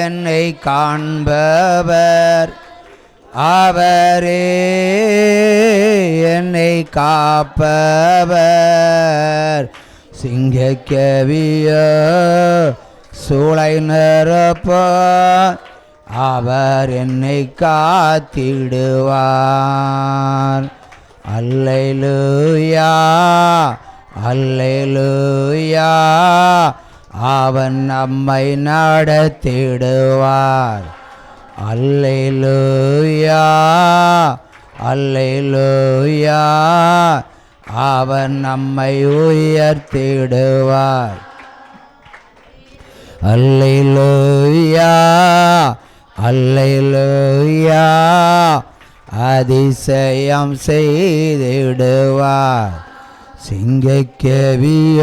என்னை காண்பவர், அவரே என்னை காப்பவர். சிங்கக்கவிய சூளை நிரப்ப அவர் என்னை காத்திடுவார். அல்லேலூயா அல்லேலூயா, அவன் நம்மை நடத்திடுவார். அல்லேலூயா அல்லேலூயா, அவன் நம்மை உயர்த்திடுவார். அல்லேலூயா அல்லேலூயா, அதிசயம் செய்திடுவார். சிங்கக்கவிய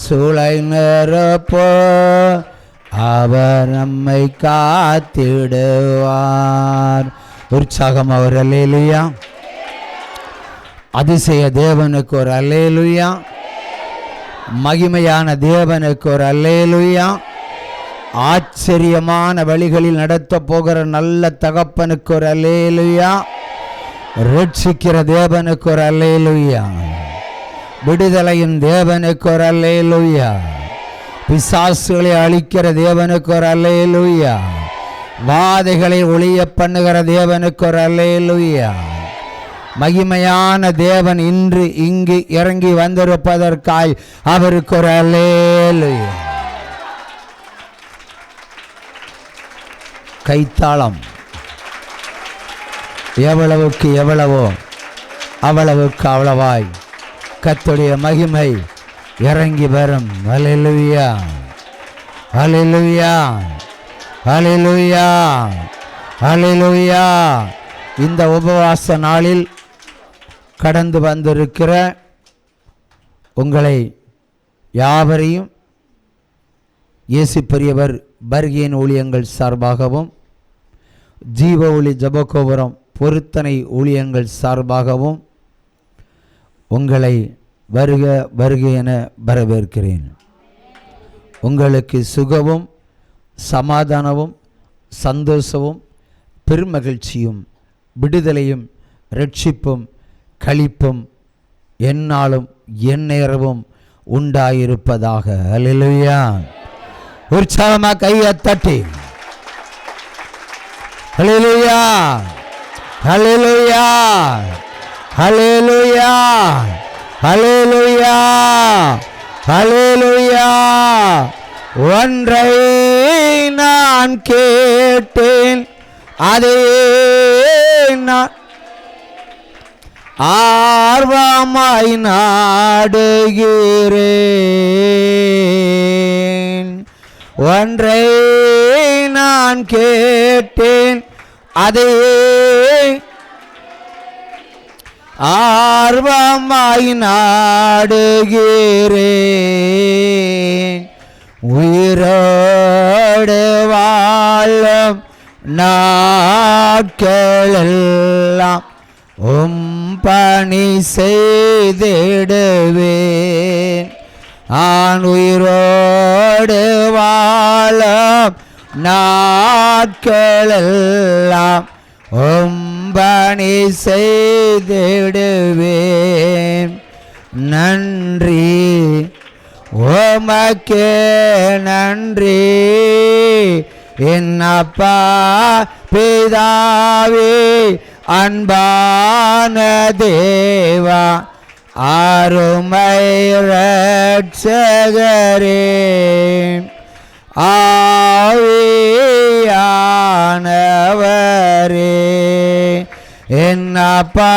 சூளை நிரப்போ அவர் நம்மை காத்திடுவார். உற்சாகம் அவர் அல்லேலூயா. அதிசய தேவனுக்கு ஒரு அல்லேலூயா. மகிமையான தேவனுக்கு ஒரு அல்லேலூயா. ஆச்சரியமான வழிகளில் நடத்த போகிற நல்ல தகப்பனுக்கு ஒரு அல்லேலூயா. ரட்சிக்கிற தேவனுக்கு ஒரு அல்லேலூயா. விடுதலையின் தேவனுக்கு ஒரு அல்லேலூயா. பிசாசுகளை அழிக்கிற தேவனுக்கு ஒரு அல்லேலூயா. வாதைகளை ஒளிய பண்ணுகிற தேவனுக்கு ஒரு அல்லேலூயா. மகிமையான தேவன் இன்று இங்கு இறங்கி வந்திருப்பதற்காய் அவருக்கு ஒரு அல்லேலூயா. கைத்தாளம் எவ்வளவுக்கு எவ்வளவோ அவ்வளவுக்கு அவ்வளவாய் கர்த்தருடைய மகிமை இறங்கி வரும். அல்லேலூயா அல்லேலூயா அல்லேலூயா அல்லேலூயா. இந்த உபவாச நாளில் கடந்து வந்திருக்கிற உங்களை யாவரையும் இயேசு பெரியவர் வருகையின் ஊழியங்கள் சார்பாகவும், ஜீவ ஒளி ஜபகோபுரம் பொருத்தனை ஊழியங்கள் சார்பாகவும் உங்களை வருக வருக என வரவேற்கிறேன். உங்களுக்கு சுகமும் சமாதானமும் சந்தோஷமும் பெருமகிழ்ச்சியும் விடுதலையும் ரட்சிப்பும் களிப்பும் எந்நாளும் எந்நேரமும் உண்டாயிருப்பதாக. அல்லேலூயா. உற்சாகமா கையை தட்டி அல்லேலூயா அல்லேலூயா அல்லேலூயா அல்லேலூயா அல்லேலூயா. ஒன்றை நான் கேட்டேன், அதை நான் ஆர்வமாய் நாடுகிறேன். ஒன்றை நான் கேட்டேன், அதை ஆர்வமாய் நாடுகிறேன். உயிரோடு வாழும் நாட்களெல்லாம் பணி செய்திடுவேன். நான் உயிரோடு வாழும் நாட்களெல்லாம் பணி செய்திடுவேன். நன்றி உமக்கே நன்றி என் அப்பா பிதாவே, அன்பான தேவா, அருமை இரட்சகரே, ஆவியானவரே, என் அப்பா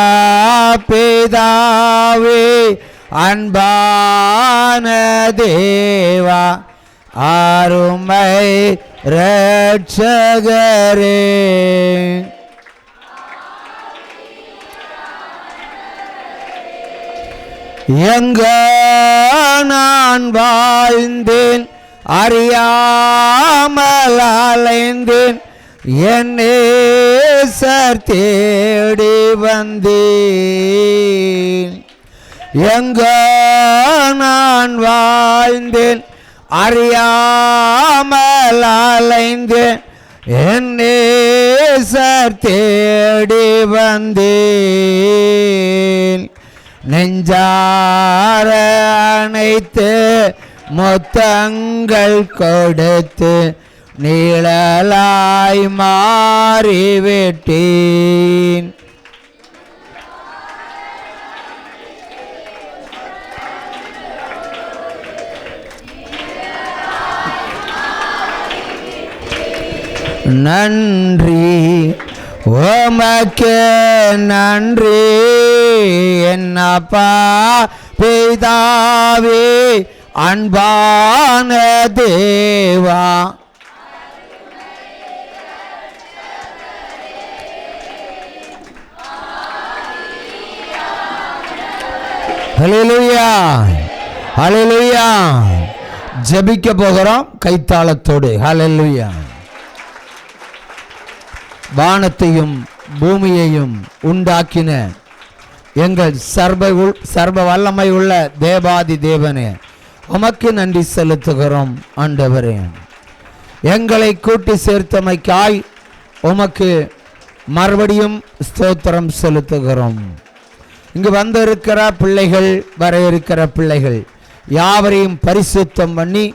பிதாவே, அன்பான தேவா, அருமை இரட்சகரே. எங்க நான் வாழ்ந்தேன், அறியாமல் அலைந்தேன், என் நேசர் தேடி வந்தேன். எங்க நான் வாழ்ந்தேன், அறியாமல் அலைந்தேன் என் நேசர் தேடி வந்தேன். நெஞ்சார அணைத்து முத்தங்கள் கொடுத்து நீழலாய் மாறிவிட்டேன். நன்றி உமக்கு நன்றி என் அப்பா பிதாவே அன்பான தேவா. ஹல்லேலூயா ஹல்லேலூயா. ஜெபிக்க போகிறோம் கைத்தாளத்தோடு. ஹல்லேலூயா. வானத்தையும் பூமியையும் உண்டாக்கின எங்கள் சர்வ வல்லமை உள்ள தேவாதி தேவனே, உமக்கு நன்றி செலுத்துகிறோம். ஆண்டவரே, எங்களை கூட்டி சேர்த்தமைக்காய் உமக்கு மறுபடியும் ஸ்தோத்திரம் செலுத்துகிறோம். இங்கு வந்திருக்கிற பிள்ளைகள், வர இருக்கிற பிள்ளைகள் யாவரையும் பரிசுத்தம் பண்ணி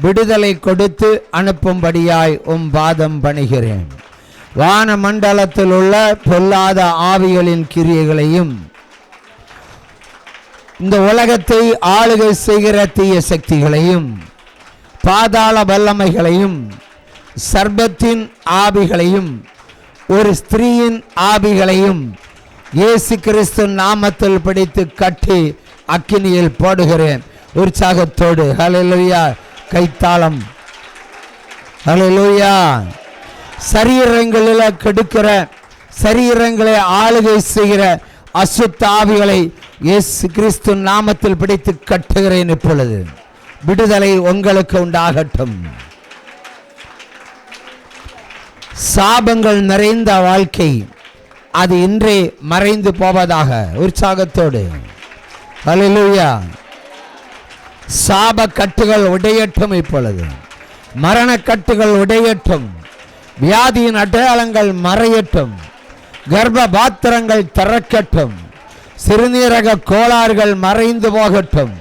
விடுதலை கொடுத்து அனுப்பும்படியாய் பாதம் பணிகிறேன். வான மண்டலத்தில் உள்ள பொல்லாத ஆவிகளின் கிரியைகளையும் இந்த உலகத்தை ஆளுகை செய்கிற தீய சக்திகளையும் பாதாள வல்லமைகளையும் சர்பத்தின் ஆவிகளையும் ஒரு ஸ்திரீயின் ஆவிகளையும் இயேசு கிறிஸ்து நாமத்தில் பிடித்து கட்டி அக்கினியில் போடுகிறேன். உற்சாகத்தோடு ஹல்லேலூயா. கைத்தாளம். ஹல்லேலூயா. சரீரங்களில் கெடுக்கிற, சரீரங்களை ஆளுகை செய்கிற அசுத்த ஆவிகளை இயேசு கிறிஸ்து நாமத்தில் பிடித்து கட்டுகிறேன். இப்பொழுது விடுதலை உங்களுக்கு உண்டாகட்டும். சாபங்கள் நிறைந்த வாழ்க்கை அது இன்றே மறைந்து போவதாக. உற்சாகத்தோடு ஹல்லேலூயா. சாப கட்டுகள் உடையட்டும். இப்பொழுது மரண கட்டுகள் உடையட்டும். வியாதியின் அடையாளங்கள் மறையட்டும். கர்ப்ப பாத்திரங்கள் திறக்கட்டும். சிறுநீரக கோளாறுகள் மறைந்து போகட்டும்.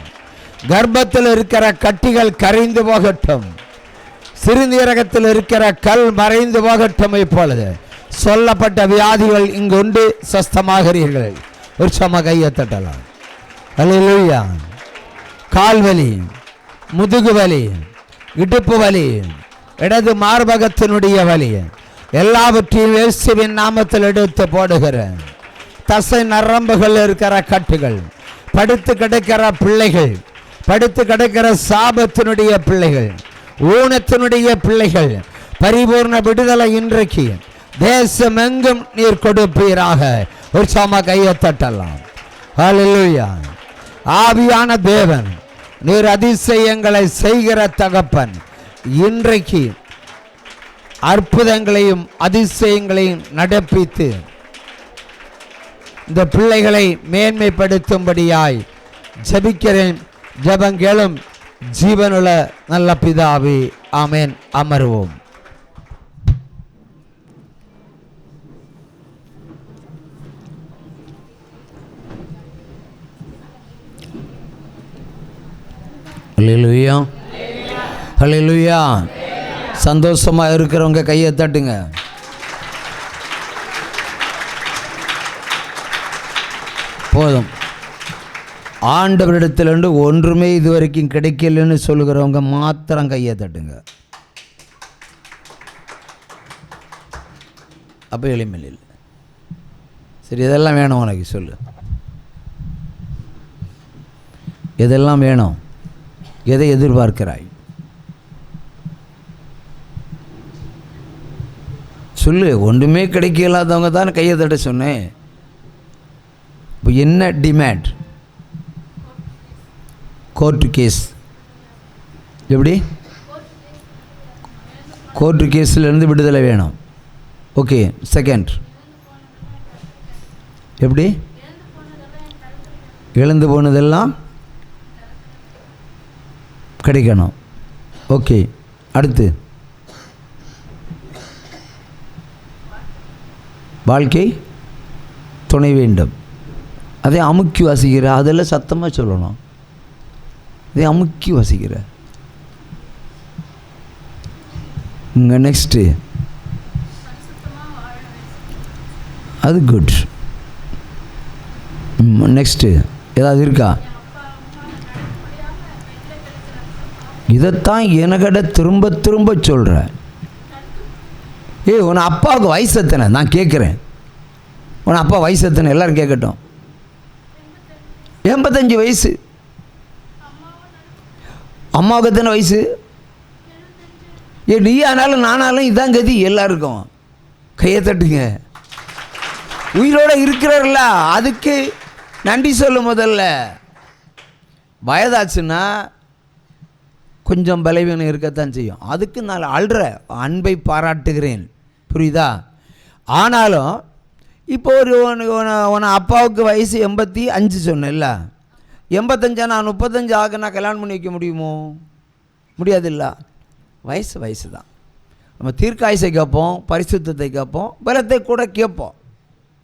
கர்ப்பத்தில் இருக்கிற கட்டிகள் கரைந்து போகட்டும். சிறுநீரகத்தில் இருக்கிற கல் மறைந்து போகட்டும். இப்பொழுது சொல்லப்பட்ட வியாதிகள் இங்கு உண்டு. சொஸ்தமாகிறீர்கள். உற்சாகமாக கையை தட்டலாம். ஹல்லேலூயா. கால்வலி, முதுகு வலி, இடுப்பு வலி, இடது மார்பகத்தினுடைய வலி எல்லாவற்றையும் இயேசுவின் நாமத்தில் எடுத்து போடுகிறேன். தசை நரம்புகள் இருக்கிற கட்டுகள், படுத்து கிடக்கிற பிள்ளைகள், படுத்து கிடக்கிற சாபத்தினுடைய பிள்ளைகள், ஊனத்தினுடைய பிள்ளைகள் பரிபூர்ண விடுதலை இன்றைக்கு தேசமெங்கும் நீர் கொடுப்பீராக. ஒரு சாமா கையை தட்டலாம். ஹல்லேலூயா. ஆவியான தேவன், நீர் அதிசயங்களை செய்கிற தகப்பன், இன்றைக்கு அற்புதங்களையும் அதிசயங்களையும் நடப்பித்து இந்த பிள்ளைகளை மேன்மைப்படுத்தும்படியாய் ஜெபிக்கிறேன். ஜெபங்களும் ஜீவனுள்ள நல்ல பிதாவே, ஆமென். அமர்வோம். ஹல்லேலூயா ஹல்லேலூயா. சந்தோஷமாக இருக்கிறவங்க கையை தட்டுங்க. போதும். ஆண்டவரிடத்திலிருந்து ஒன்றுமே இதுவரைக்கும் கிடைக்கலன்னு சொல்லுகிறவங்க மாத்திரம் கையை தட்டுங்க. அப்போ எளிமையில் இல்லை. சரி, இதெல்லாம் வேணும் உனக்கு சொல்லு. எதெல்லாம் வேணும்? எதை எதிர்பார்க்கிறாய் சொல்லு. ஒன்றுமே கிடைக்க இல்லாதவங்க தான் கையை தட்ட சொன்னேன். இப்போ என்ன டிமாண்ட்? Court case. எப்படி? கோர்ட்டு கேஸ்லேருந்து விடுதலை வேணும். ஓகே. செகண்ட், எப்படி? இழந்து போனதெல்லாம் கிடைக்கணும். ஓகே, அடுத்து வாழ்க்கை துணை வேண்டும். அதை அமுக்கி வாசிக்கிற, அதெல்லாம் சத்தமாக சொல்லணும். அதை அமுக்கி வாசிக்கிற. இங்கே நெக்ஸ்ட்டு அது குட். நெக்ஸ்ட்டு ஏதாவது இருக்கா? இதைத்தான் எனக்கிட்ட திரும்ப திரும்ப சொல்கிறேன். உன் அப்பாவுக்கு வயசு எத்தனை? நான் கேட்குறேன். உன் அப்பா வயசு எத்தனை? எல்லோரும் கேட்கட்டும். 85 வயசு. அம்மாவுக்கு எத்தனை வயசு? நீ ஆனாலும் நானாலும் இதான் கதி எல்லாருக்கும். கையை தட்டுங்க. உயிரோடு இருக்கிறார்கள அதுக்கு நன்றி சொல்லு. முதல்ல வயதாச்சுன்னா கொஞ்சம் பலவீனம் இருக்கத்தான் செய்யும். அதுக்கு நான் அழுற அன்பை பாராட்டுகிறேன், புரியுதா? ஆனாலும் இப்போ உன அப்பாவுக்கு வயசு 85 சொன்னேன்ல, 85 நான் 35 ஆகுனா கல்யாணம் பண்ணி வைக்க முடியுமோ? முடியாதுல்ல. வயசு தான். நம்ம தீர்க்காயசை கேட்போம், பரிசுத்தத்தை கேட்போம், பலத்தை கூட கேட்போம்,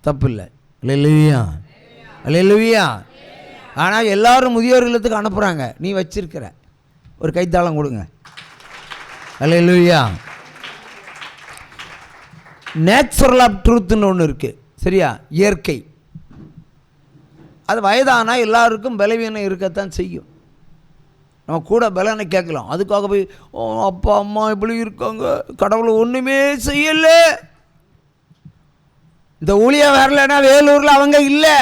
தப்பு இல்லை. அல்லேலூயா, அல்லேலூயா. ஆனால் எல்லாரும் முதியோர் இல்லத்துக்கு அனுப்புகிறாங்க. நீ வச்சிருக்கிற ஒரு கைத்தாளம் கொடுங்க. அல்லேலூயா. நேச்சுரல் ஆஃப் ட்ரூத்துன்னு ஒன்று இருக்குது, சரியா? இயற்கை. அது வயதானால் எல்லாருக்கும் பலவீனம் இருக்கத்தான் செய்யும். நம்ம கூட பலனை கேட்கலாம். அதுக்காக போய் அப்பா அம்மா இப்படி இருக்காங்க, கடவுளை ஒன்றுமே செய்யலை, இந்த ஊழியம் வரலைன்னா வேலூரில் அவங்க இல்லை,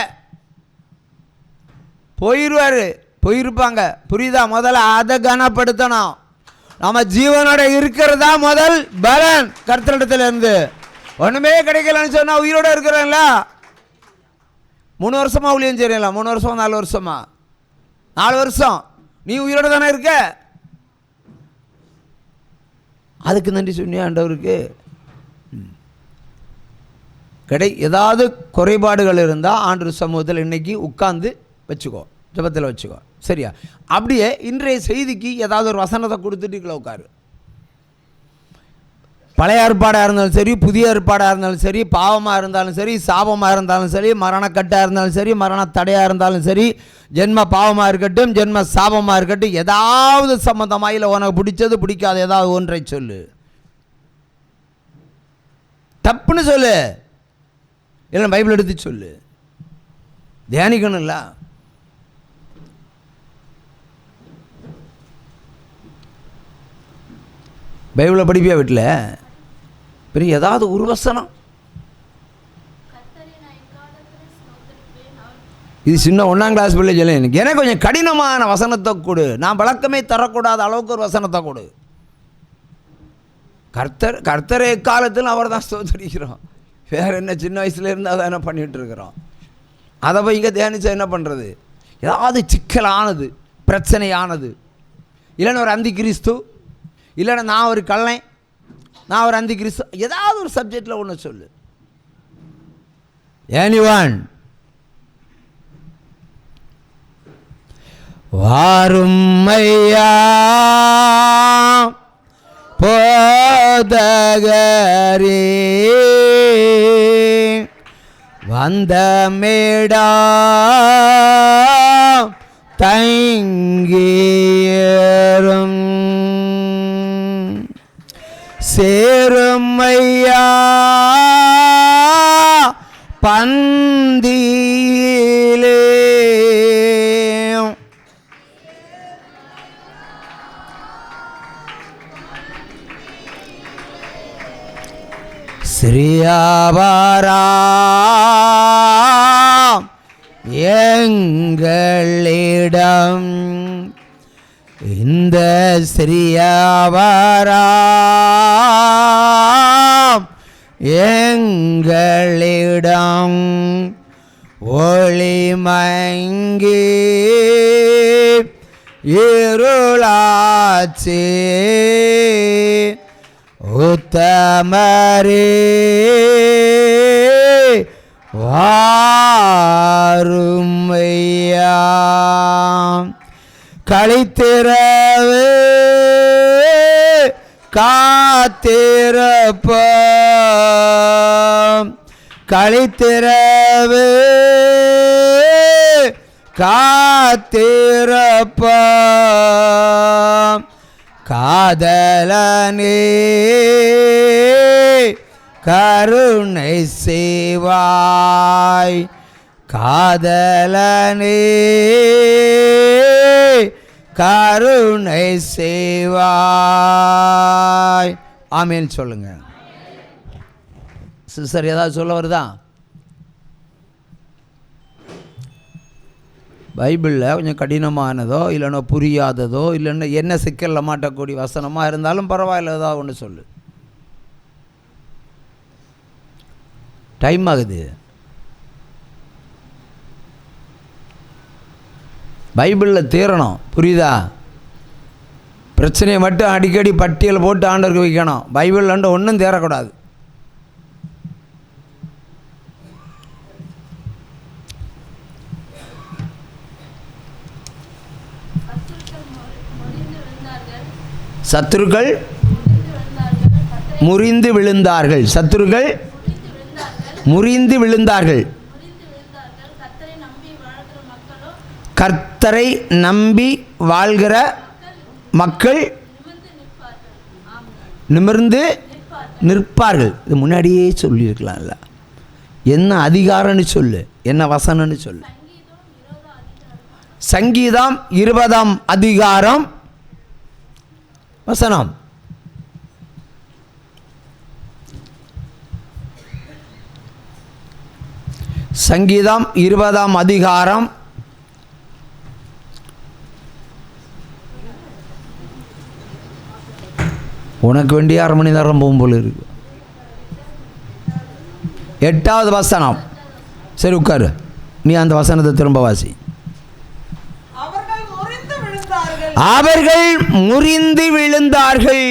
போயிருப்பாங்க, புரியுதா? முதல்ல அதை கனப்படுத்தணும். நம்ம ஜீவனோட இருக்கிறதா முதல் பலன். கர்த்தரிடத்துல இருந்து ஒன்றுமே கிடைக்கலன்னு சொன்னால் உயிரோட இருக்கிறேன்ல. 3 வருஷமா ஊழியம் செய்யல, 3 வருஷமா 4 வருஷமா 4 வருஷம் நீ உயிரோட தானே இருக்க. அதுக்கு நன்றி சொன்னியா ஆண்டவருக்கு? ஏதாவது குறைபாடுகள் இருந்தால் ஆண்டவர் சமூகத்தில் இன்னைக்கு உட்கார்ந்து வச்சுக்கோ, ஜெபத்தில் வச்சுக்கோ, சரியா? அப்படியே இன்றைய செய்திக்கு ஏதாவது ஒரு வசனத்தை கொடுத்துட்டு உட்காரு. பழைய ஏற்பாடாக இருந்தாலும் சரி, புதிய ஏற்பாடாக இருந்தாலும் சரி, பாவமாக இருந்தாலும் சரி, சாபமாக இருந்தாலும் சரி, மரணக்கட்டாக இருந்தாலும் சரி, மரண தடையாக இருந்தாலும் சரி, ஜென்ம பாவமாக இருக்கட்டும், ஜென்ம சாபமாக இருக்கட்டும், ஏதாவது சம்பந்தமாக இல்லை உனக்கு பிடிச்சது பிடிக்காது ஏதாவது ஒன்றை சொல்லு. தப்புன்னு சொல்லு, இல்லை பைபிள் எடுத்து சொல்லு. தியானிக்கணும்ல. பைபிளை படிப்பியா வீட்டில்? பெரிய ஏதாவது ஒரு வசனம். இது சின்ன 1ஆம் கிளாஸ் பிள்ளை சொல்ல, எனக்கு கொஞ்சம் கடினமான வசனத்தை கொடு, நான் வழக்கமே தரக்கூடாத அளவுக்கு ஒரு வசனத்தை கொடு. கர்த்தரை காலத்தில் அவர் தான் ஸ்தோத்திரிக்கிறோம். வேறு என்ன, சின்ன வயசுலேருந்து அதை என்ன பண்ணிகிட்டு இருக்கிறோம். அதை போய் இங்கே தியானிச்சா என்ன பண்ணுறது? ஏதாவது சிக்கலானது, பிரச்சனையானது, இல்லைன்னா ஒரு அந்தி கிறிஸ்து, இல்லைன்னா நான் ஒரு கள்ளன், நான் ஒரு அந்தி கிறிஸ்து, ஏதாவது ஒரு சப்ஜெக்டில் ஒன்று சொல்லு. எனிவன் வாரும் ஐயா போதகரே, வந்த மேடா தங்கியரும் சேருமையா பந்தியிலே, ஸ்ரீயாவாரா எங்களிடம், இந்த ஸ்ரீயாவாரா எங்களிடம், ஒளி மங்கி இருளாச்சே, உத்தமரே வாருமையா, களித்திரவே காத்திருப்போம். களித்திரவு காத்திருப்போம். காதலனே கருணை செய்வாய். காதலனே கருணை செய்வாய். ஆமேன் சொல்லுங்க. சிஸ்டர் ஏதாவது சொல்ல வருதா? பைபிளில் கொஞ்சம் கடினமானதோ இல்லைன்னா புரியாததோ இல்லைன்னா என்ன சிக்கலில் மாட்டக்கூடிய வசனமாக இருந்தாலும் பரவாயில்ல, ஏதாவது ஒன்று சொல்லு. டைம் ஆகுது. பைபிளில் தீரணும், புரியுதா? பிரச்சனையை மட்டும் அடிக்கடி பட்டியல் போட்டு ஆண்டவருக்கு வைக்கணும். பைபிளில் ஒன்றும் தேரக்கூடாது. சத்துருக்கள் முறிந்து விழுந்தார்கள். சத்துருக்கள் முறிந்து விழுந்தார்கள். கர்த்தரை நம்பி வாழ்கிற மக்கள் நிமிர்ந்து நிற்பார்கள். இது முன்னாடியே சொல்லியிருக்கலாம்ல. என்ன அதிகாரம்னு சொல்லு, என்ன வசனம்னு சொல்லு. சங்கீதம் 20ஆம் அதிகாரம் வசனம். சங்கீதம் 20ஆம் அதிகாரம் உனக்கு வேண்டிய 1/2 மணி நேரம் போகும் போல இருக்கு. 8வது வசனம். சரி உட்காரு, நீ அந்த வசனத்தை திரும்ப வாசி. அவர்கள் முறிந்து விழுந்தார்கள்.